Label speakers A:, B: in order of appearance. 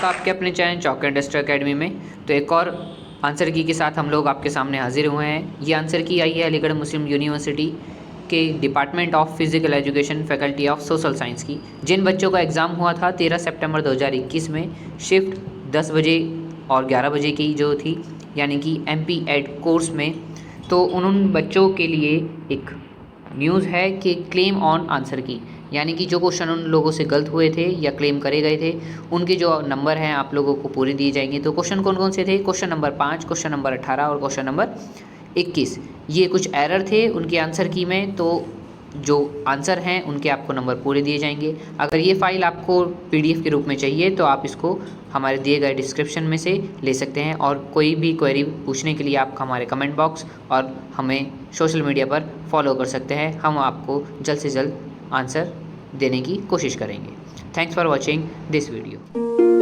A: स्वागत है आपके अपने चैनल चौक इंडस्ट्री एकेडमी में। तो एक और आंसर की के साथ हम लोग आपके सामने हाजिर हुए हैं। ये आंसर की आई है अलीगढ़ मुस्लिम यूनिवर्सिटी के department of physical education faculty of social science की। जिन बच्चों का एग्ज़ाम हुआ था 13 सितंबर 2021 में, शिफ्ट 10 बजे और 11 बजे की जो थी, यानी कि MP एड कोर्स में, तो उन बच्चों के लिए एक न्यूज़ है कि क्लेम ऑन आंसर की, यानी कि जो क्वेश्चन उन लोगों से गलत हुए थे या क्लेम करे गए थे, उनके जो नंबर हैं आप लोगों को पूरे दिए जाएंगे। तो क्वेश्चन कौन कौन से थे? क्वेश्चन नंबर 5, क्वेश्चन नंबर 18 और क्वेश्चन नंबर 21। ये कुछ एरर थे उनके आंसर की में, तो जो आंसर हैं उनके आपको नंबर पूरे दिए जाएंगे। अगर ये फ़ाइल आपको PDF के रूप में चाहिए तो आप इसको हमारे दिए गए डिस्क्रिप्शन में से ले सकते हैं, और कोई भी क्वेरी पूछने के लिए आप हमारे कमेंट बॉक्स और हमें सोशल मीडिया पर फॉलो कर सकते हैं। हम आपको जल्द से जल्द आंसर देने की कोशिश करेंगे। Thanks for watching this video.